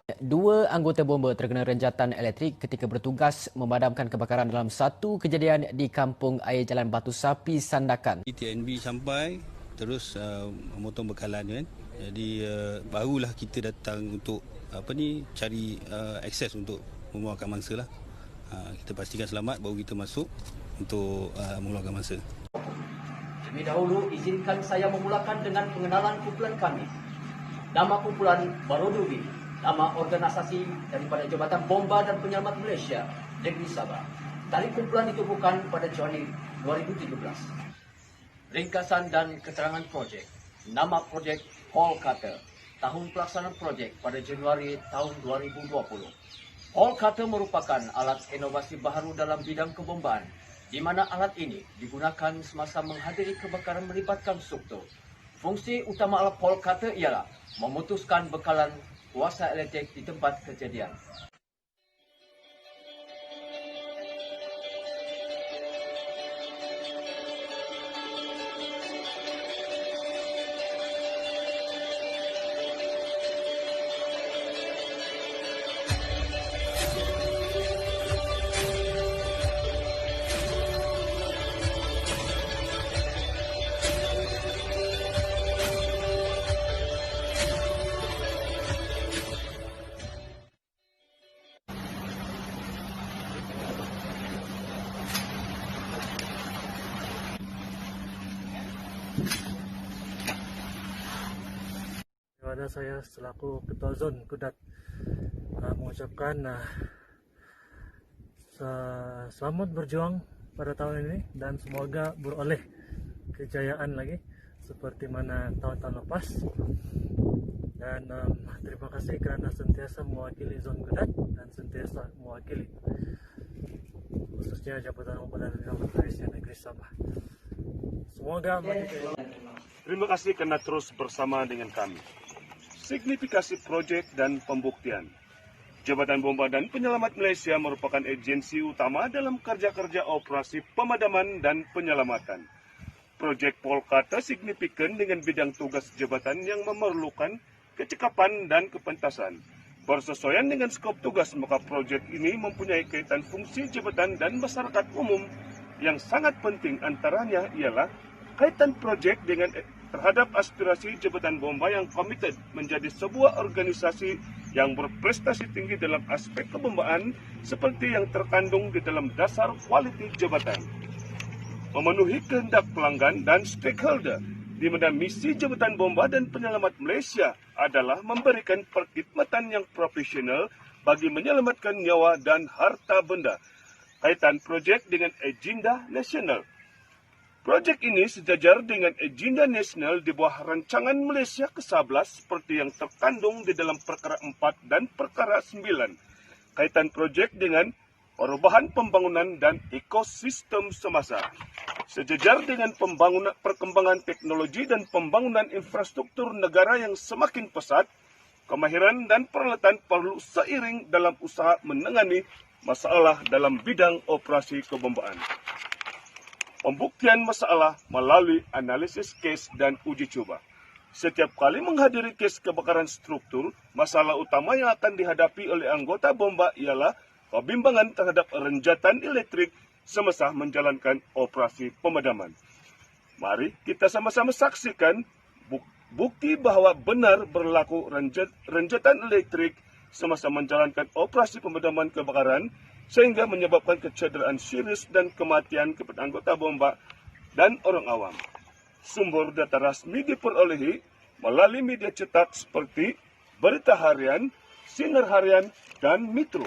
Dua anggota bomba terkena renjatan elektrik ketika bertugas memadamkan kebakaran dalam satu kejadian di Kampung Air Jalan Batu Sapi, Sandakan. TNB sampai terus memotong bekalan kan. Jadi barulah kita datang untuk cari akses untuk mengeluarkan mangsa lah. Kita pastikan selamat baru kita masuk untuk mengeluarkan mangsa. Lebih dahulu izinkan saya memulakan dengan pengenalan kumpulan kami. Nama kumpulan Barodubi, nama organisasi daripada Jabatan Bomba dan Penyelamat Malaysia, Negeri Sabah. Tarikh kumpulan ditubuhkan pada Januari 2017. Ringkasan dan keterangan projek. Nama projek Paul Carter. Tahun pelaksanaan projek pada Januari tahun 2020. Paul Carter merupakan alat inovasi baharu dalam bidang kebombaan, di mana alat ini digunakan semasa menghadiri kebakaran melibatkan struktur. Fungsi utama alat Paul Carter ialah memutuskan bekalan kuasa elektrik di tempat kejadian. Kepada saya selaku Ketua Zon Kudat mengucapkan selamat berjuang pada tahun ini dan semoga beroleh kejayaan lagi seperti mana tahun-tahun lepas. Dan terima kasih kerana sentiasa mewakili Zon Kudat dan sentiasa mewakili khususnya Jabatan Bomba dan Penyelamat Malaysia Negeri Sabah. Semoga terima kasih kerana terus bersama dengan kami. Signifikasi projek dan pembuktian. Jabatan Bomba dan Penyelamat Malaysia merupakan agensi utama dalam kerja-kerja operasi pemadaman dan penyelamatan. Projek Paul Carter signifikan dengan bidang tugas jabatan yang memerlukan kecekapan dan kepentasan. Bersesuaian dengan skop tugas, maka projek ini mempunyai kaitan fungsi jabatan dan masyarakat umum yang sangat penting. Antaranya ialah kaitan projek dengan terhadap aspirasi Jabatan Bomba yang komited menjadi sebuah organisasi yang berprestasi tinggi dalam aspek kebombaan seperti yang terkandung di dalam dasar kualiti jabatan. Memenuhi kehendak pelanggan dan stakeholder, di mana misi Jabatan Bomba dan Penyelamat Malaysia adalah memberikan perkhidmatan yang profesional bagi menyelamatkan nyawa dan harta benda. Kaitan projek dengan agenda nasional. Projek ini sejajar dengan agenda nasional di bawah rancangan Malaysia ke-11 seperti yang terkandung di dalam Perkara 4 dan Perkara 9. Kaitan projek dengan perubahan pembangunan dan ekosistem semasa. Sejajar dengan perkembangan teknologi dan pembangunan infrastruktur negara yang semakin pesat, kemahiran dan peralatan perlu seiring dalam usaha menangani masalah dalam bidang operasi kebombaan. Pembuktian masalah melalui analisis kes dan uji coba. Setiap kali menghadiri kes kebakaran struktur, masalah utama yang akan dihadapi oleh anggota bomba ialah pembimbangan terhadap renjatan elektrik semasa menjalankan operasi pemadaman. Mari kita sama-sama saksikan bukti bahawa benar berlaku renjatan elektrik semasa menjalankan operasi pemadaman kebakaran sehingga menyebabkan kecederaan serius dan kematian kepada anggota bomba dan orang awam. Sumber data rasmi diperolehi melalui media cetak seperti Berita Harian, Sinar Harian, dan Metro.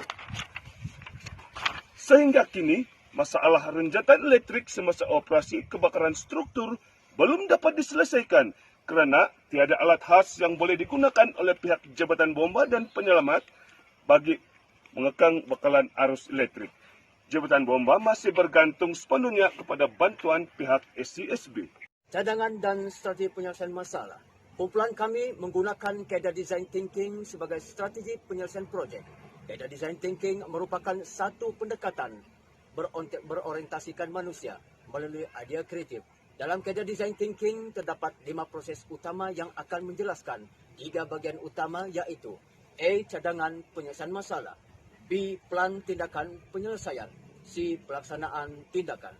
Sehingga kini, masalah renjatan elektrik semasa operasi kebakaran struktur belum dapat diselesaikan kerana tiada alat khas yang boleh digunakan oleh pihak Jabatan Bomba dan Penyelamat bagi mengekang bekalan arus elektrik. Jabatan Bomba masih bergantung sepenuhnya kepada bantuan pihak SCSB. Cadangan dan strategi penyelesaian masalah. Kumpulan kami menggunakan kaedah design thinking sebagai strategi penyelesaian projek. Kaedah design thinking merupakan satu pendekatan berorientasikan manusia melalui idea kreatif. Dalam kaedah design thinking terdapat 5 proses utama yang akan menjelaskan 3 bahagian utama iaitu A. Cadangan penyelesaian masalah. B. Plan tindakan penyelesaian. C. Pelaksanaan tindakan.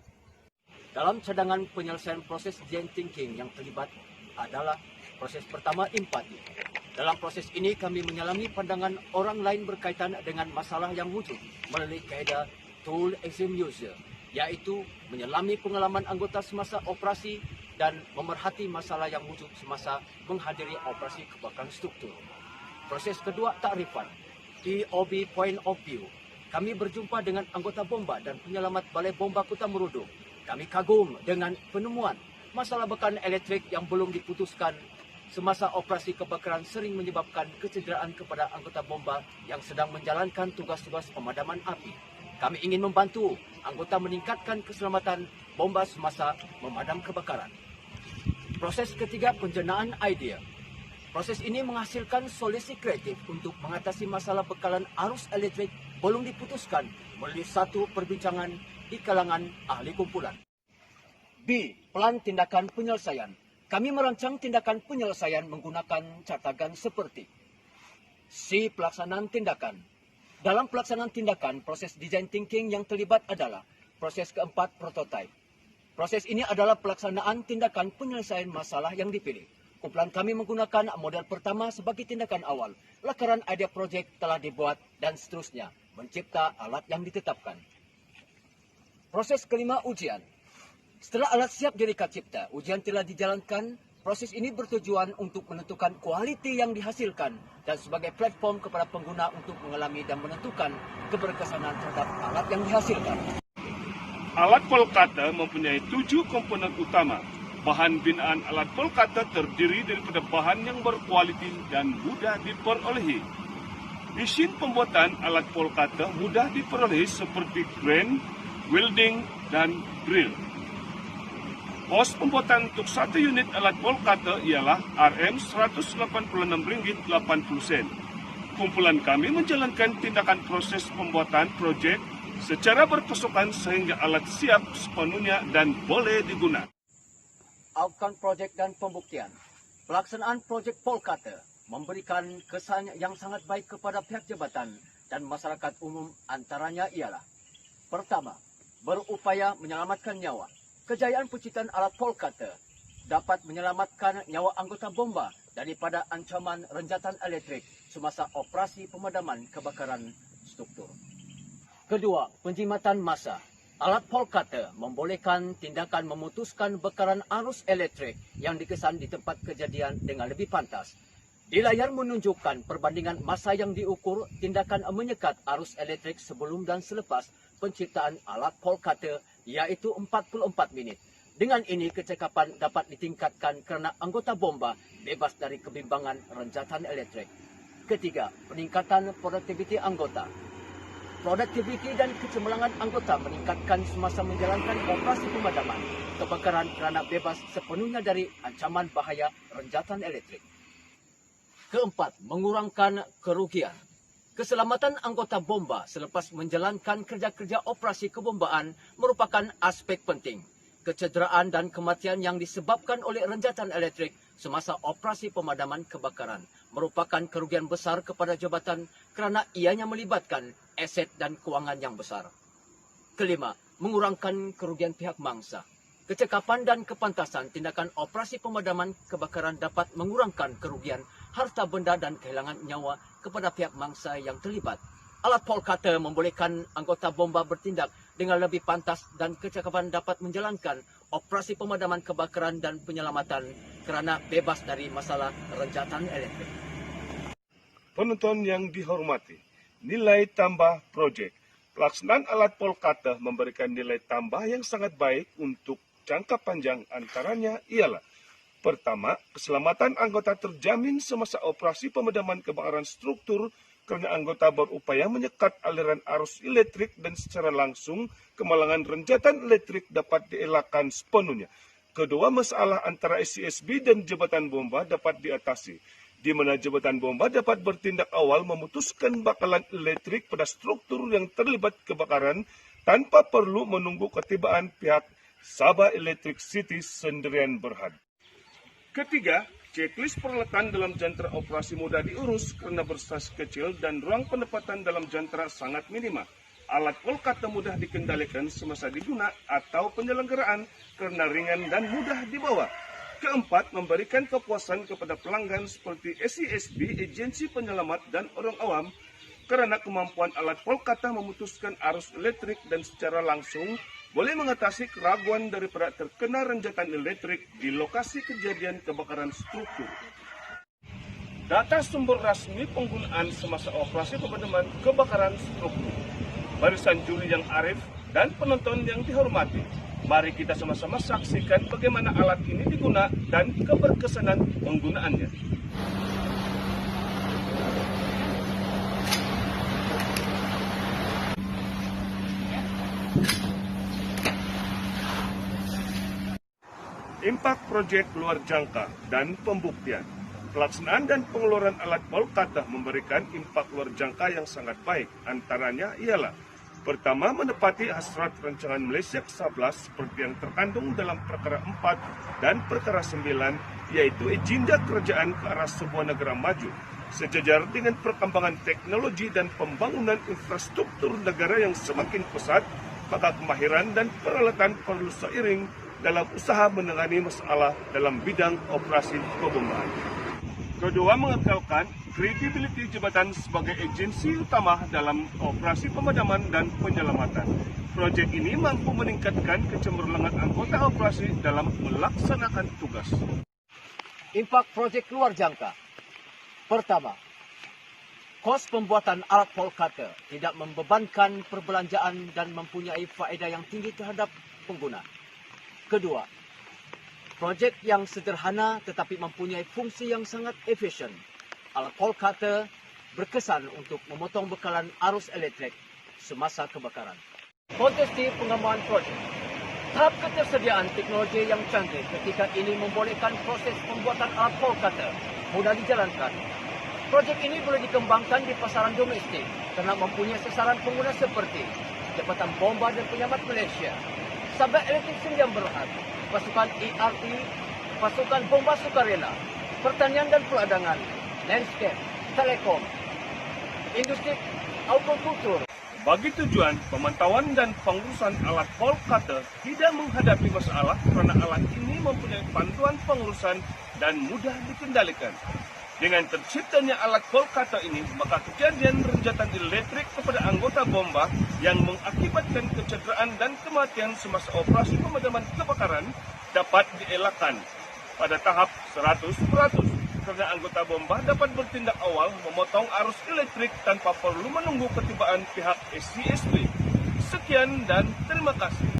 Dalam cadangan penyelesaian proses design thinking yang terlibat adalah proses pertama, empati. Dalam proses ini kami menyelami pandangan orang lain berkaitan dengan masalah yang wujud melalui kaedah tool exam user, iaitu menyelami pengalaman anggota semasa operasi dan memerhati masalah yang wujud semasa menghadiri operasi kebakaran struktur. Proses kedua, takrifan. POV, point of view. Kami berjumpa dengan anggota bomba dan penyelamat Balai Bomba Kota Merudu. Kami kagum dengan penemuan masalah bekalan elektrik yang belum diputuskan semasa operasi kebakaran sering menyebabkan kecederaan kepada anggota bomba yang sedang menjalankan tugas-tugas pemadaman api. Kami ingin membantu anggota meningkatkan keselamatan bomba semasa memadam kebakaran. Proses ketiga, penjenaan idea. Proses ini menghasilkan solusi kreatif untuk mengatasi masalah bekalan arus elektrik belum diputuskan melalui satu perbincangan di kalangan ahli kumpulan. B. Plan tindakan penyelesaian. Kami merancang tindakan penyelesaian menggunakan catagan seperti C. Pelaksanaan tindakan. Dalam pelaksanaan tindakan, proses design thinking yang terlibat adalah proses keempat, prototype. Proses ini adalah pelaksanaan tindakan penyelesaian masalah yang dipilih. Kumpulan kami menggunakan model pertama sebagai tindakan awal. Lakaran idea projek telah dibuat dan seterusnya, mencipta alat yang ditetapkan. Proses kelima, ujian. Setelah alat siap direka cipta, ujian telah dijalankan. Proses ini bertujuan untuk menentukan kualiti yang dihasilkan dan sebagai platform kepada pengguna untuk mengalami dan menentukan keberkesanan terhadap alat yang dihasilkan. Alat Polkata mempunyai 7 komponen utama. Bahan binaan alat Polkata terdiri daripada bahan yang berkualiti dan mudah diperolehi. Mesin pembuatan alat Polkata mudah diperolehi seperti crane, welding, dan drill. Kos pembuatan untuk satu unit alat Polkata ialah Rm186.80. Kumpulan kami menjalankan tindakan proses pembuatan projek secara berpasukan sehingga alat siap sepenuhnya dan boleh digunakan. Outcome projek dan pembuktian. Pelaksanaan projek Polkata memberikan kesan yang sangat baik kepada pihak jabatan dan masyarakat umum, antaranya ialah: pertama, berupaya menyelamatkan nyawa. Kejayaan penciptaan alat Polkata dapat menyelamatkan nyawa anggota bomba daripada ancaman renjatan elektrik semasa operasi pemadaman kebakaran struktur. Kedua, penjimatan massa. Alat Polkata membolehkan tindakan memutuskan bekalan arus elektrik yang dikesan di tempat kejadian dengan lebih pantas. Di layar menunjukkan perbandingan massa yang diukur tindakan menyekat arus elektrik sebelum dan selepas penciptaan alat Polkata, yaitu 44 minit. Dengan ini, kecekapan dapat ditingkatkan kerana anggota bomba bebas dari kebimbangan renjatan elektrik. Ketiga, peningkatan produktiviti anggota. Produktiviti dan kecemerlangan anggota meningkatkan semasa menjalankan operasi pemadaman kebakaran kerana bebas sepenuhnya dari ancaman bahaya renjatan elektrik. Keempat, mengurangkan kerugian. Keselamatan anggota bomba selepas menjalankan kerja-kerja operasi kebombaan merupakan aspek penting. Kecederaan dan kematian yang disebabkan oleh renjatan elektrik semasa operasi pemadaman kebakaran merupakan kerugian besar kepada jabatan kerana ianya melibatkan aset dan kewangan yang besar. Kelima, mengurangkan kerugian pihak mangsa. Kecekapan dan kepantasan tindakan operasi pemadaman kebakaran dapat mengurangkan kerugian harta benda dan kehilangan nyawa kepada pihak mangsa yang terlibat. Alat Polkata membolehkan anggota bomba bertindak dengan lebih pantas dan kecekapan dapat menjalankan operasi pemadaman kebakaran dan penyelamatan kerana bebas dari masalah renjatan elektrik. Penonton yang dihormati, nilai tambah projek. Pelaksanaan alat Polkata memberikan nilai tambah yang sangat baik untuk jangka panjang, antaranya ialah: pertama, keselamatan anggota terjamin semasa operasi pemadaman kebakaran struktur kerana anggota berupaya menyekat aliran arus elektrik dan secara langsung kemalangan renjatan elektrik dapat dielakkan sepenuhnya. Kedua, masalah antara SCSB dan jabatan bomba dapat diatasi, di mana jabatan bomba dapat bertindak awal memutuskan bakalan elektrik pada struktur yang terlibat kebakaran tanpa perlu menunggu ketibaan pihak Sabah Electric City Sendirian Berhad. Ketiga, checklist peralatan dalam jantera operasi mudah diurus karena bersaiz kecil dan ruang penempatan dalam jantera sangat minima. Alat Kolkata mudah dikendalikan semasa diguna atau penyelenggaraan karena ringan dan mudah dibawa. Keempat, memberikan kepuasan kepada pelanggan seperti SESB, agensi penyelamat dan orang awam karena kemampuan alat Kolkata memutuskan arus elektrik dan secara langsung boleh mengatasi keraguan daripada terkena renjatan elektrik di lokasi kejadian kebakaran struktur. Data sumber rasmi penggunaan semasa operasi pemadaman kebakaran struktur. Barisan juri yang arif dan penonton yang dihormati, mari kita sama-sama saksikan bagaimana alat ini digunakan dan keberkesanan penggunaannya. Impact Project luar jangka dan pembuktian. Pelaksanaan dan pengeluaran alat Kolkata memberikan impak luar jangka yang sangat baik. Antaranya ialah: pertama, menepati hasrat rancangan Malaysia ke-11 seperti yang terkandung dalam perkara 4 dan perkara 9, yaitu agenda kerajaan ke arah sebuah negara maju, sejajar dengan perkembangan teknologi dan pembangunan infrastruktur negara yang semakin pesat, maka kemahiran dan peralatan perlu seiring dalam usaha menangani masalah dalam bidang operasi pembombaan. Kedua, mengekalkan kredibiliti jabatan sebagai agensi utama dalam operasi pemadaman dan penyelamatan. Proyek ini mampu meningkatkan kecemerlangan anggota operasi dalam melaksanakan tugas. Impak projek luar jangka. Pertama, kos pembuatan alat Kolkata tidak membebankan perbelanjaan dan mempunyai faedah yang tinggi terhadap pengguna. Kedua, projek yang sederhana tetapi mempunyai fungsi yang sangat efisien. Alat Kolkata berkesan untuk memotong bekalan arus elektrik semasa kebakaran. Kontesti pengembangan projek. Tahap ketersediaan teknologi yang canggih ketika ini membolehkan proses pembuatan alat Kolkata mudah dijalankan. Projek ini boleh dikembangkan di pasaran domestik kerana mempunyai sasaran pengguna seperti Jabatan Bomba dan Penyelamat Malaysia, Sabit Elektrik Sdn Bhd, pasukan ERT, pasukan bomba sukarela, pertanian dan peladangan, landscape, telekom, industri autokultur. Bagi tujuan pemantauan dan pengurusan alat Kolkata tidak menghadapi masalah kerana alat ini mempunyai panduan pengurusan dan mudah dikendalikan. Dengan terciptanya alat Kolkata ini, maka kejadian renjatan elektrik kepada anggota bomba yang mengakibatkan kecederaan dan kematian semasa operasi pemadaman kebakaran dapat dielakkan pada tahap 100%. Kerana anggota bomba dapat bertindak awal memotong arus elektrik tanpa perlu menunggu ketibaan pihak SCSB. Sekian dan terima kasih.